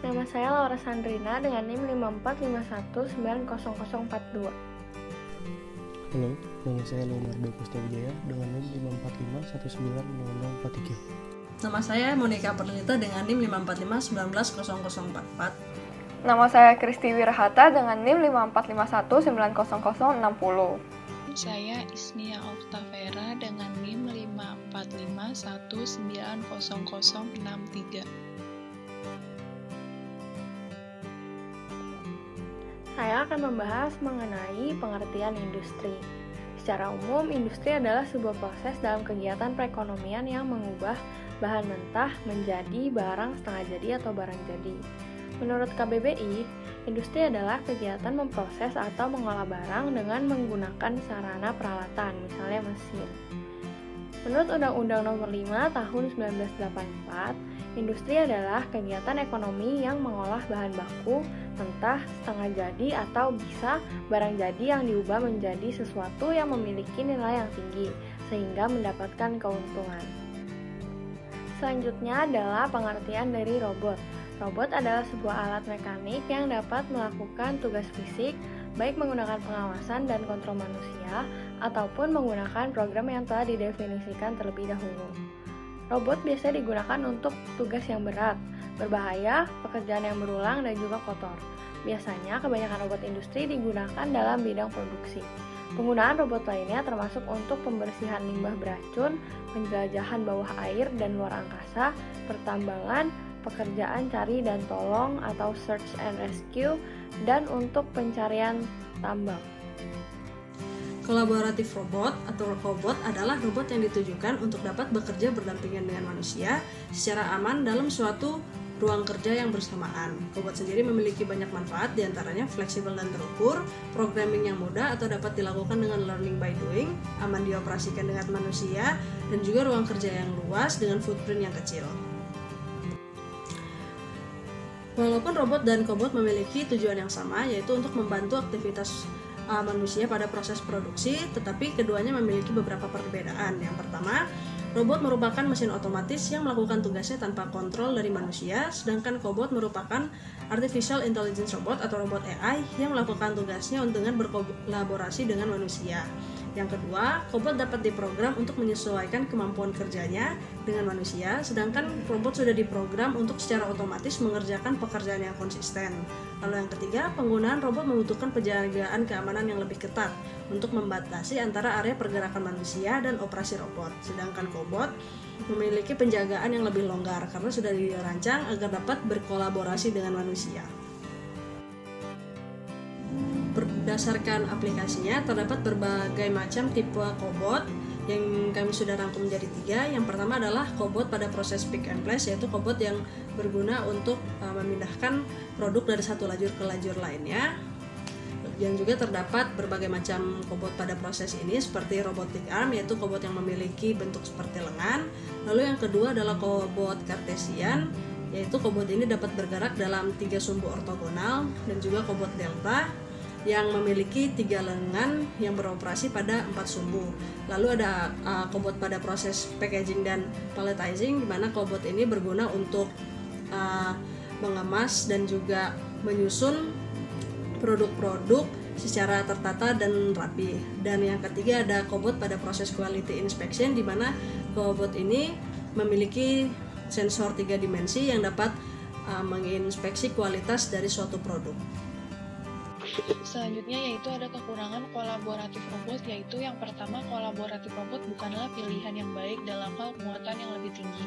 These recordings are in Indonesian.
Nama saya Laura Sandrina dengan NIM 5451900042. Halo, nama saya Leonardo Kustawijaya dengan NIM 545190043. Nama saya Monica Pernita dengan NIM 545190044. Nama saya Kristi Wirahata dengan NIM 545190060. Saya Isnia Oktavera dengan NIM 545190063. Saya akan membahas mengenai pengertian industri. Secara umum, industri adalah sebuah proses dalam kegiatan perekonomian yang mengubah bahan mentah menjadi barang setengah jadi atau barang jadi. Menurut KBBI, industri adalah kegiatan memproses atau mengolah barang dengan menggunakan sarana peralatan, misalnya mesin. Menurut Undang-Undang Nomor 5 Tahun 1984, industri adalah kegiatan ekonomi yang mengolah bahan baku, mentah, setengah jadi, atau bisa barang jadi yang diubah menjadi sesuatu yang memiliki nilai yang tinggi, sehingga mendapatkan keuntungan. Selanjutnya adalah pengertian dari robot. Robot adalah sebuah alat mekanik yang dapat melakukan tugas fisik, baik menggunakan pengawasan dan kontrol manusia, ataupun menggunakan program yang telah didefinisikan terlebih dahulu. Robot biasanya digunakan untuk tugas yang berat, berbahaya, pekerjaan yang berulang, dan juga kotor. Biasanya, kebanyakan robot industri digunakan dalam bidang produksi. Penggunaan robot lainnya termasuk untuk pembersihan limbah beracun, penjelajahan bawah air dan luar angkasa, pertambangan, pekerjaan cari dan tolong atau search and rescue, dan untuk pencarian tambang. Kolaboratif robot atau cobot adalah robot yang ditujukan untuk dapat bekerja berdampingan dengan manusia secara aman dalam suatu ruang kerja yang bersamaan. Cobot sendiri memiliki banyak manfaat, diantaranya fleksibel dan terukur, programming yang mudah atau dapat dilakukan dengan learning by doing, aman dioperasikan dengan manusia, dan juga ruang kerja yang luas dengan footprint yang kecil. Walaupun robot dan cobot memiliki tujuan yang sama, yaitu untuk membantu aktivitas manusia pada proses produksi, tetapi keduanya memiliki beberapa perbedaan. Yang pertama, robot merupakan mesin otomatis yang melakukan tugasnya tanpa kontrol dari manusia, sedangkan cobot merupakan artificial intelligence robot atau robot AI yang melakukan tugasnya dengan berkolaborasi dengan manusia. Yang kedua, robot dapat diprogram untuk menyesuaikan kemampuan kerjanya dengan manusia, sedangkan robot sudah diprogram untuk secara otomatis mengerjakan pekerjaan yang konsisten. Lalu yang ketiga, penggunaan robot membutuhkan penjagaan keamanan yang lebih ketat untuk membatasi antara area pergerakan manusia dan operasi robot, sedangkan cobot memiliki penjagaan yang lebih longgar karena sudah dirancang agar dapat berkolaborasi dengan manusia. Berdasarkan aplikasinya, terdapat berbagai macam tipe cobot yang kami sudah rangkum menjadi 3. Yang pertama adalah cobot pada proses pick and place, yaitu cobot yang berguna untuk memindahkan produk dari satu lajur ke lajur lainnya. Yang juga terdapat berbagai macam cobot pada proses ini seperti robotic arm, yaitu cobot yang memiliki bentuk seperti lengan. Lalu yang kedua adalah cobot Cartesian, yaitu cobot ini dapat bergerak dalam 3 sumbu ortogonal, dan juga cobot delta yang memiliki 3 lengan yang beroperasi pada 4 sumbu. Lalu ada cobot pada proses packaging dan palletizing, di mana cobot ini berguna untuk mengemas dan juga menyusun produk-produk secara tertata dan rapi. Dan yang ketiga ada cobot pada proses quality inspection, di mana cobot ini memiliki sensor 3 dimensi yang dapat menginspeksi kualitas dari suatu produk. Selanjutnya yaitu ada kekurangan kolaboratif robot, yaitu yang pertama, kolaboratif robot bukanlah pilihan yang baik dalam hal muatan yang lebih tinggi.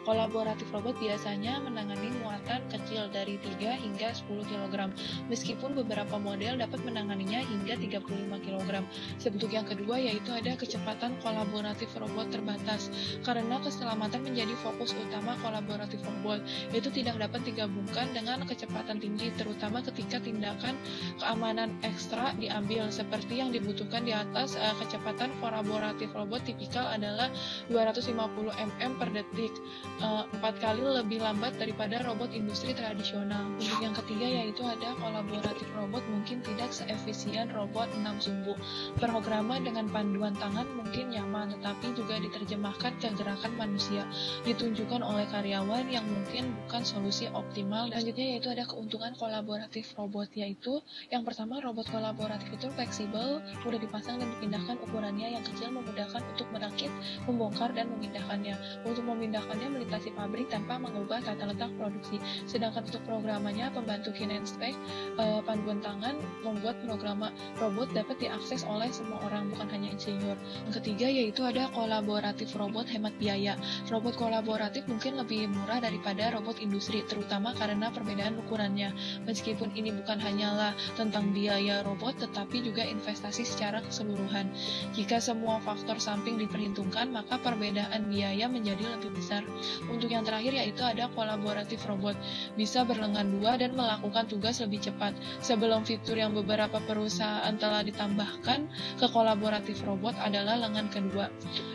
Kolaboratif robot biasanya menangani muatan kecil dari 3 hingga 10 kg, meskipun beberapa model dapat menanganinya hingga 35 kg. Bentuk yang kedua yaitu ada kecepatan kolaboratif robot terbatas, karena keselamatan menjadi fokus utama kolaboratif robot, yaitu tidak dapat digabungkan dengan kecepatan tinggi, terutama ketika tindakan keamanan keamanan ekstra diambil, seperti yang dibutuhkan di atas. Kecepatan kolaboratif robot tipikal adalah 250 mm per detik, 4 kali lebih lambat daripada robot industri tradisional. Untuk yang ketiga yaitu ada kolaboratif robot mungkin tidak seefisien robot 6 sumbu. Programa dengan panduan tangan mungkin nyaman, tetapi juga diterjemahkan ke gerakan manusia, ditunjukkan oleh karyawan yang mungkin bukan solusi optimal. Selanjutnya yaitu ada keuntungan kolaboratif robot, yaitu yang pertama, robot kolaboratif itu fleksibel, mudah dipasang dan dipindahkan, ukurannya yang kecil memudahkan untuk merakit, membongkar, dan memindahkannya. Untuk memindahkannya melintasi pabrik tanpa mengubah tata letak produksi. Sedangkan untuk programanya, pembantu kinespek, panduan tangan, membuat program robot dapat diakses oleh semua orang, bukan hanya insinyur. Yang ketiga yaitu ada kolaboratif robot hemat biaya. Robot kolaboratif mungkin lebih murah daripada robot industri, terutama karena perbedaan ukurannya. Meskipun ini bukan hanyalah tentang biaya robot, tetapi juga investasi secara keseluruhan. Jika semua faktor samping diperhitungkan, maka perbedaan biaya menjadi lebih besar. Untuk yang terakhir yaitu ada kolaboratif robot, bisa berlengan dua dan melakukan tugas lebih cepat. Sebelum fitur yang beberapa perusahaan telah ditambahkan ke kolaboratif robot adalah lengan kedua,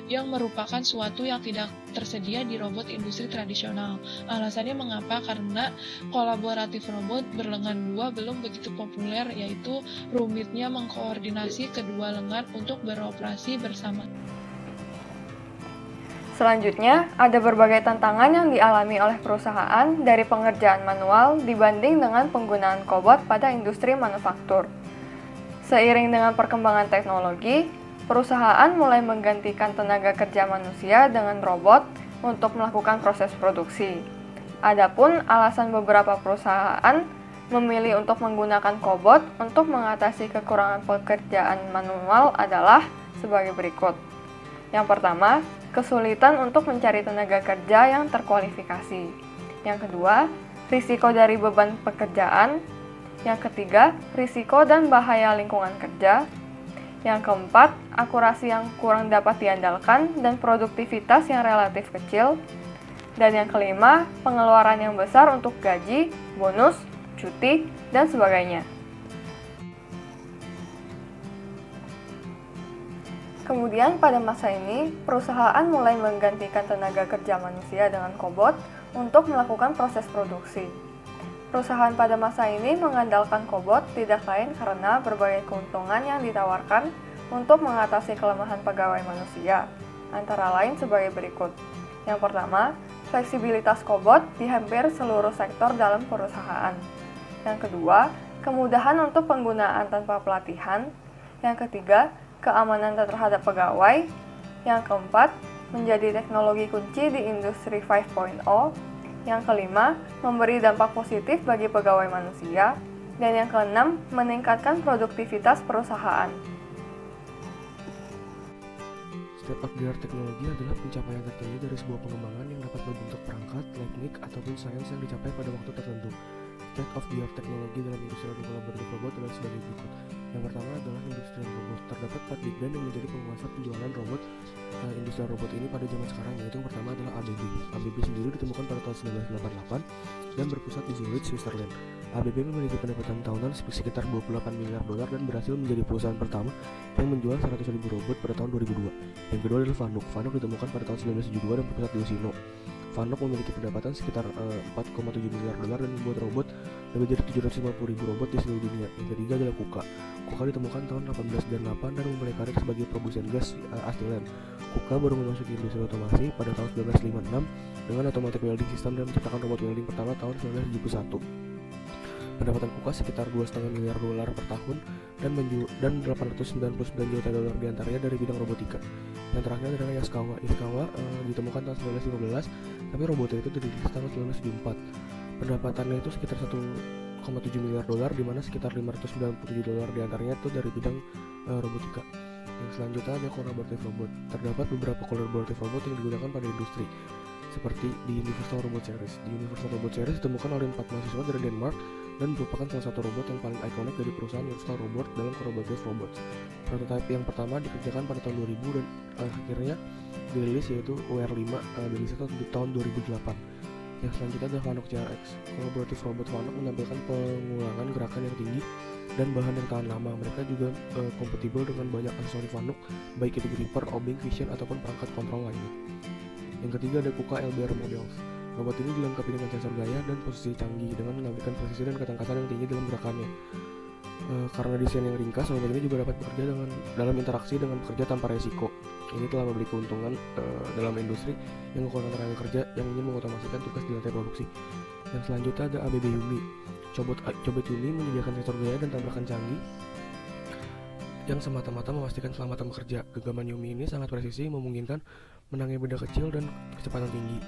yang merupakan suatu yang tidak tersedia di robot industri tradisional. Alasannya mengapa? Karena kolaboratif robot berlengan dua belum begitu populer, yaitu rumitnya mengkoordinasi kedua lengan untuk beroperasi bersama. Selanjutnya, ada berbagai tantangan yang dialami oleh perusahaan dari pengerjaan manual dibanding dengan penggunaan kobot pada industri manufaktur. Seiring dengan perkembangan teknologi, perusahaan mulai menggantikan tenaga kerja manusia dengan robot untuk melakukan proses produksi. Adapun alasan beberapa perusahaan memilih untuk menggunakan kobot untuk mengatasi kekurangan pekerjaan manual adalah sebagai berikut. Yang pertama, kesulitan untuk mencari tenaga kerja yang terkualifikasi. Yang kedua, risiko dari beban pekerjaan. Yang ketiga, risiko dan bahaya lingkungan kerja. Yang keempat, akurasi yang kurang dapat diandalkan dan produktivitas yang relatif kecil. Dan yang kelima, pengeluaran yang besar untuk gaji, bonus, cuti, dan sebagainya. Kemudian pada masa ini, perusahaan mulai menggantikan tenaga kerja manusia dengan kobot untuk melakukan proses produksi. Perusahaan pada masa ini mengandalkan kobot tidak lain karena berbagai keuntungan yang ditawarkan untuk mengatasi kelemahan pegawai manusia, antara lain sebagai berikut. Yang pertama, fleksibilitas kobot di hampir seluruh sektor dalam perusahaan. Yang kedua, kemudahan untuk penggunaan tanpa pelatihan. Yang ketiga, keamanan terhadap pegawai. Yang keempat, menjadi teknologi kunci di industri 5.0. Yang kelima, memberi dampak positif bagi pegawai manusia. Dan yang keenam, meningkatkan produktivitas perusahaan. State of the art teknologi adalah pencapaian tertinggi dari sebuah pengembangan yang dapat berbentuk perangkat, teknik, ataupun sains yang dicapai pada waktu tertentu. State of the art teknologi dalam industri kolaboratif robot adalah sebagai berikut. Yang pertama adalah industri robot. Terdapat 4 big brand yang menjadi penguasa penjualan robot industri robot ini pada zaman sekarang, yaitu yang pertama adalah ABB. ABB sendiri ditemukan pada tahun 1988 dan berpusat di Zurich, Switzerland. ABB memiliki pendapatan tahunan sekitar 28 miliar dolar dan berhasil menjadi perusahaan pertama yang menjual 100.000 robot pada tahun 2002. Yang kedua adalah Fanuc. Fanuc ditemukan pada tahun 1972 dan berpusat di Osino. Fanuc memiliki pendapatan sekitar 4,7 miliar dolar dan membuat robot lebih dari 750.000 robot di seluruh dunia. Yang ketiga adalah KUKA. KUKA ditemukan tahun 1898 dan memulai karir sebagai produsen gas Astilan. KUKA baru memasuki industri otomasi pada tahun 1956 dengan automatic welding system dan menciptakan robot welding pertama tahun 1971. Pendapatan KUKA sekitar 2,5 miliar dolar per tahun dan 899 juta dolar diantaranya dari bidang robotika. Yang terakhir adalah Yaskawa. Yaskawa ditemukan tahun 1915, tapi robotnya itu dirilis tahun 1974. Pendapatannya itu sekitar 1,7 miliar dolar, di mana sekitar 597 dolar diantaranya itu dari bidang robotika. Yang selanjutnya ada kolaboratif robot. Terdapat beberapa kolaboratif robot yang digunakan pada industri, seperti di Universal Robot Series. Di Universal Robot Series ditemukan oleh 4 mahasiswa dari Denmark dan merupakan salah satu robot yang paling ikonik dari perusahaan Universal Robot dalam kolaboratif robot. Prototipe yang pertama dikerjakan pada tahun 2000 dan akhirnya dirilis, yaitu UR5 dirilis di tahun 2008. Yang selanjutnya ada Fanuc CRX. Kolaboratif robot Fanuc menampilkan pengulangan gerakan yang tinggi dan bahan yang tahan lama. Mereka juga kompatibel dengan banyak aksesori Fanuc, baik itu gripper, obeng, vision, ataupun perangkat kontrol lainnya. Yang ketiga ada KUKA LBR Models. Robot ini dilengkapi dengan sensor gaya dan posisi canggih dengan menampilkan presisi dan ketangkasan yang tinggi dalam gerakannya. Karena desain yang ringkas, robot ini juga dapat bekerja dalam interaksi dengan pekerja tanpa resiko. Ini telah memberi keuntungan dalam industri yang kekurangan tenaga kerja yang ingin mengotomasikan tugas di lantai produksi. Yang selanjutnya ada ABB Yumi. Cobot Yumi menyediakan sensor gaya dan tabrakan canggih yang semata-mata memastikan keselamatan bekerja. Genggaman Yumi ini sangat presisi, memungkinkan menangani benda kecil dan kecepatan tinggi.